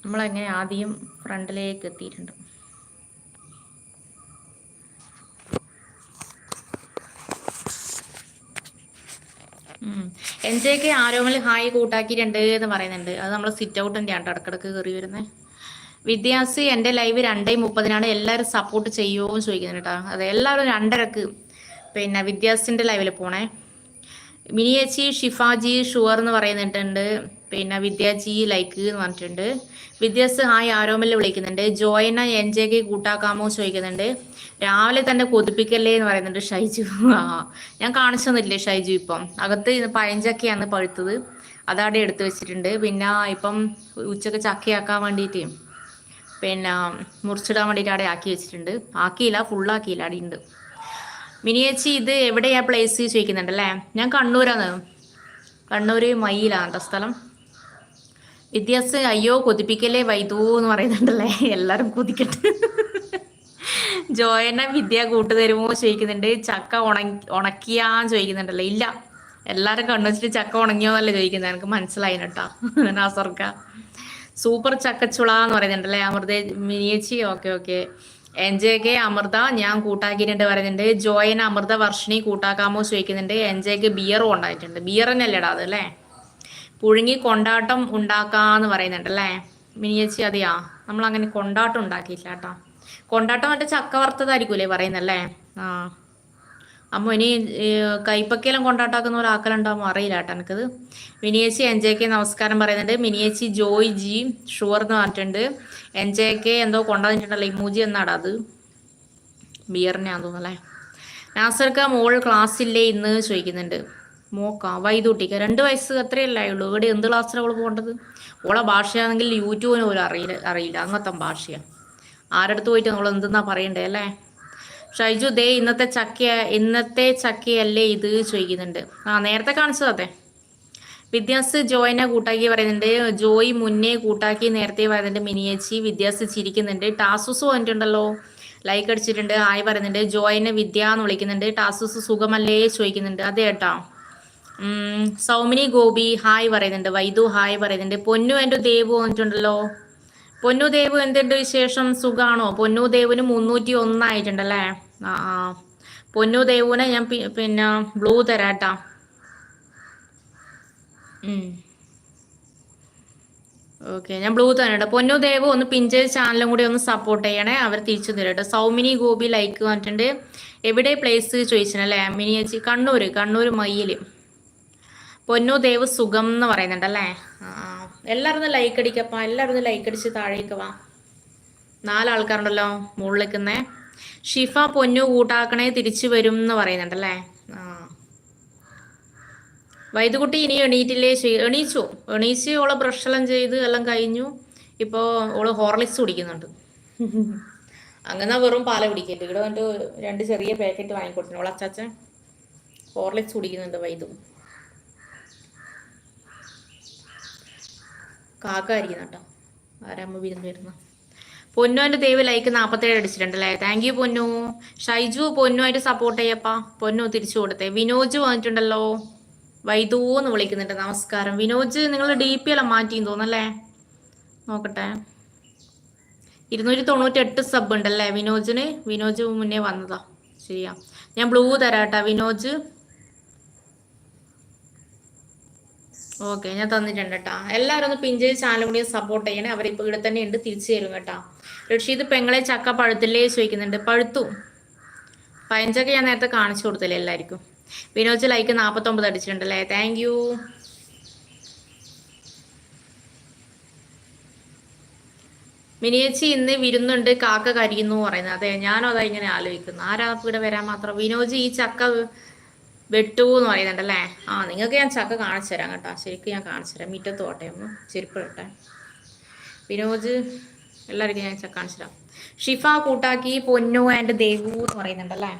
നമ്മളങ്ങനെ ആദ്യം ഫ്രണ്ടിലേക്ക് എത്തിയിട്ടുണ്ട്. എൻജെക്ക് ആരോമൽ ഹായ് കൂട്ടാക്കിയിട്ടുണ്ട് എന്ന് പറയുന്നുണ്ട്. അത് നമ്മൾ സിറ്റ് ഔട്ടിൻ്റെ ആണ് ഇടക്കിടക്ക് കയറി വരുന്നത്. വിദ്യാസി എൻ്റെ ലൈവ് 2:30 എല്ലാവരും സപ്പോർട്ട് ചെയ്യുമോ എന്ന് ചോദിക്കുന്നുണ്ട് കേട്ടോ. അതെ, എല്ലാവരും 2:30 പിന്നെ വിദ്യാസിൻ്റെ ലൈവിൽ പോണേ. മിനിയേച്ചി ഷിഫാജി ഷുവർ എന്ന് പറയുന്നിട്ടുണ്ട്. പിന്നെ വിദ്യാജി ലൈക്ക് എന്ന് പറഞ്ഞിട്ടുണ്ട്. വിദ്യാസ് ഹായ് ആരോമലിൽ വിളിക്കുന്നുണ്ട്. ജോയന എൻജെക്ക് കൂട്ടാക്കാമോ ചോദിക്കുന്നുണ്ട്. രാവിലെ തന്നെ കൊതിപ്പിക്കല്ലേ എന്ന് പറയുന്നുണ്ട് ഷൈജു. ഞാൻ കാണിച്ചൊന്നുമില്ലേ ഷൈജു? ഇപ്പം അകത്ത് പഴഞ്ചക്കയാണ് പഴുത്തത്, അതവിടെ എടുത്ത് വെച്ചിട്ടുണ്ട്. പിന്നെ ഇപ്പം ഉച്ചക്ക് ചക്കയാക്കാൻ വേണ്ടിയിട്ട് പിന്നെ മുറിച്ചിടാൻ വേണ്ടിയിട്ട് അവിടെ ആക്കി വെച്ചിട്ടുണ്ട്. ആക്കിയില്ല, ഫുള്ളാക്കിയില്ല, അവിടെ ഉണ്ട്. മിനിയേച്ചി ഇത് എവിടെയാ പ്ലേസ് ചോദിക്കുന്നുണ്ടല്ലേ? ഞാൻ കണ്ണൂരാണ്. കണ്ണൂർ മയിലാണ് സ്ഥലം. വിദ്യാസ് അയ്യോ കൊതിപ്പിക്കല്ലേ വൈദൂ എന്ന് പറയുന്നുണ്ടല്ലേ. എല്ലാവരും കൊതിക്കട്ടെ. ജോയന വിദ്യ കൂട്ടുതരുമോ ചോദിക്കുന്നുണ്ട്. ചക്ക ഉണക്കിയാന്ന് ചോദിക്കുന്നുണ്ടല്ലോ. ഇല്ല, എല്ലാവരും കണ്ണുവച്ചിട്ട് ചക്ക ഉണങ്ങിയോന്നല്ലേ ചോദിക്കുന്നത്. എനിക്ക് മനസ്സിലായി കേട്ടോ. നാസർക്ക സൂപ്പർ ചക്കച്ചുള എന്ന് പറയുന്നുണ്ടല്ലേ. അമൃത മിനിയേച്ചി ഓക്കെ ഓക്കെ. എൻജെക്ക് അമൃത ഞാൻ കൂട്ടാക്കിയിട്ടുണ്ട് പറയുന്നുണ്ട്. ജോയന അമൃത വർഷിണി കൂട്ടാക്കാമോ ചോദിക്കുന്നുണ്ട്. എൻജെക്ക് ബിയറും ഉണ്ടായിട്ടുണ്ട്. ബിയർ തന്നെയല്ലേടാ അത് അല്ലേ? പുഴുങ്ങി കൊണ്ടാട്ടം ഉണ്ടാക്കാന്ന് പറയുന്നുണ്ടല്ലേ മിനിയേച്ചി. അതെയാ, നമ്മളങ്ങനെ കൊണ്ടാട്ടം ഉണ്ടാക്കിയില്ല കേട്ടോ. കൊണ്ടാട്ടം മറ്റേ ചക്ക വറുത്തതായിരിക്കൂലേ പറയുന്നല്ലേ? ആ അമ്മ ഇനി കൈപ്പക്കയെല്ലാം കൊണ്ടാട്ടാക്കുന്ന പോലെ ആക്കലുണ്ടാകുമ്പോൾ അറിയില്ല കേട്ടോ എനിക്കത്. മിനിയേച്ചി എൻജെക്ക് നമസ്കാരം പറയുന്നുണ്ട്. മിനിയേച്ചി ജോയ് ജി ഷുവർ എന്ന് പറഞ്ഞിട്ടുണ്ട്. എൻജെക്ക് എന്തോ കൊണ്ടുവന്നിട്ടുണ്ടല്ലോ ഇമൂജി എന്നാടാ അത്? ബിയറിനെയാന്ന് തോന്നല്ലേ. നാസർക്ക മോൾ ക്ലാസ്സില്ലേ ഇന്ന് ചോദിക്കുന്നുണ്ട്. മോക്ക വൈദൂട്ടിക്ക 2 വയസ്സ് അത്രയല്ലേ ഉള്ളൂ. ഇവിടെ എന്ത് ക്ലാസ്സിലാണ് അവൾ പോകേണ്ടത്? ഓളെ ഭാഷയാണെങ്കിൽ യൂട്യൂബിന് പോലും അറിയില്ല അങ്ങനത്തെ ഭാഷയാണ്. ആരടുത്ത് പോയിട്ട് നമ്മൾ എന്തെന്നാ പറയണ്ടേ അല്ലേ? ഷൈജു ദേ ഇന്നത്തെ ചക്കയല്ലേ ഇത് ചോദിക്കുന്നുണ്ട്. നേരത്തെ കാണിച്ചത് അതെ. വിദ്യാസ് ജോയിനെ കൂട്ടാക്കി പറയുന്നുണ്ട്. ജോയി മുന്നേ കൂട്ടാക്കി നേരത്തെ പറയുന്നുണ്ട്. മിനിയേച്ചി വിദ്യാസ് ചിരിക്കുന്നുണ്ട്. ടാസൂസ് വന്നിട്ടുണ്ടല്ലോ, ലൈക്ക് അടിച്ചിട്ടുണ്ട്, ഹായ് പറയുന്നുണ്ട്. ജോയിനെ വിദ്യ എന്ന് വിളിക്കുന്നുണ്ട്. ടാസൂസ് സുഖമല്ലേ ചോദിക്കുന്നുണ്ട്. അതെ കേട്ടോ. സൗമിനി ഗോപി ഹായ് പറയുന്നുണ്ട്. വൈദു ഹായ് പറയുന്നുണ്ട്. പൊന്നു എൻ്റെ ദേവു വന്നിട്ടുണ്ടല്ലോ. പൊന്നു ദേവു എന്തുണ്ട് വിശേഷം? സുഖാണോ? പൊന്നു ദേവിന് 301 ആയിട്ടുണ്ടല്ലേ? ആ പൊന്നു ദേവുവിനെ ഞാൻ പിന്നെ ബ്ലൂ തരാട്ടാ. ഓക്കെ, ഞാൻ ബ്ലൂ തരാട്ടോ. പൊന്നു ദേവു ഒന്ന് പിഞ്ച് ചാനലും കൂടി ഒന്ന് സപ്പോർട്ട് ചെയ്യണേ, അവർ തിരിച്ചു തരട്ടെ. സൗമിനി ഗോപി ലൈക്ക് വന്നിട്ടുണ്ട്. എവിടെ പ്ലേസ് ചോദിച്ചല്ലേ മിനിയേച്ചി? കണ്ണൂർ മയ്യില്. പൊന്നു ദേവ് സുഖം എന്ന് പറയുന്നുണ്ടല്ലേ. എല്ലാവരും ഒന്ന് ലൈക്ക് അടിക്കപ്പാ. എല്ലാവരും ഒന്ന് ലൈക്ക് അടിച്ച് താഴേക്ക് വാ. 4 ആൾക്കാരുണ്ടല്ലോ മുകളിൽ നിൽക്കുന്നേ. ഷിഫ പൊന്നു കൂട്ടാക്കണേ തിരിച്ചു വരും എന്ന് പറയുന്നുണ്ടല്ലേ. വൈദ്യുകുട്ടി ഇനി എണീറ്റില്ലേ? എണീച്ച് ഓളെ ബ്രഷെല്ലാം ചെയ്ത് എല്ലാം കഴിഞ്ഞു. ഇപ്പോൾ ഓള് ഹോർലിക്സ് കുടിക്കുന്നുണ്ട്. അങ്ങനെ വെറും പാല കുടിക്കരുത്. ഇവിടെ വന്നിട്ട് 2 ചെറിയ പാക്കറ്റ് വാങ്ങിക്കൊടുത്തു. ഓളെ അച്ചാച്ചൻ ഹോർലിക്സ് കുടിക്കുന്നുണ്ട് വൈദ്യു. കാക്കായിരിക്കുന്ന കേട്ടോ. ആരാകുമ്പോൾ വിരുന്ന് വരുന്ന. പൊന്നുവിൻ്റെ ദേവ് ലൈക്ക് 47 അടിച്ചിട്ടുണ്ടല്ലേ. താങ്ക് യു പൊന്നു. ഷൈജു പൊന്നുമായിട്ട് സപ്പോർട്ട് ചെയ്യപ്പാ. പൊന്നു തിരിച്ചു കൊടുത്തേ. വിനോജ് വന്നിട്ടുണ്ടല്ലോ. വൈദൂ എന്ന് വിളിക്കുന്നുണ്ട്. നമസ്കാരം വിനോജ്. നിങ്ങൾ DP എല്ലാം മാറ്റിയെന്ന് തോന്നല്ലേ? നോക്കട്ടെ. 298 സബ് ഉണ്ടല്ലേ വിനോജിന്. വിനോജ് മുന്നേ വന്നതാ. ശരിയാ, ഞാൻ ബ്ലൂ തരാട്ടാ വിനോജ്. ഓക്കെ, ഞാൻ തന്നിട്ടുണ്ട് കേട്ടാ. എല്ലാവരും ഒന്ന് പിഞ്ച് ചാനലും കൂടി സപ്പോർട്ട് ചെയ്യണേ. അവരിപ്പോൾ ഇവിടെ തന്നെ ഉണ്ട്, തിരിച്ചു തരും കേട്ടാ. റഷീദ് പെങ്ങളെ ചക്ക പഴുത്തില്ലേ ചോദിക്കുന്നുണ്ട്. പഴുത്തു. പഴഞ്ചക്ക ഞാൻ നേരത്തെ കാണിച്ചു കൊടുത്തില്ലേ എല്ലാവർക്കും. വിനോജ് ലൈക്ക് 49 അടിച്ചിട്ടുണ്ടല്ലേ. Thank you. മിനിയേച്ചി ഇന്ന് വിരുന്നുണ്ട്, കാക്ക കരിയുന്നു പറയുന്നത്. അതെ, ഞാനും അതാ ഇങ്ങനെ ആലോചിക്കുന്നു. ആരാ ഇവിടെ വരാൻ മാത്രം? വിനോജ് ഈ ചക്ക വെട്ടു എന്ന് പറയുന്നുണ്ടല്ലേ. നിങ്ങൾക്ക് ഞാൻ ചക്ക കാണിച്ചു തരാം കേട്ടോ. ശരിക്കും ഞാൻ കാണിച്ചു തരാം. മുറ്റത്ത് പോട്ടെ, ഒന്ന് ചെരുപ്പ് ഇട്ടെ. വിനോജ് എല്ലാവർക്കും ഞാൻ ചക്ക കാണിച്ചു തരാം. ഷിഫ കൂട്ടാക്കി പൊന്നു ആൻഡ് ദേവു എന്ന് പറയുന്നുണ്ടല്ലേ.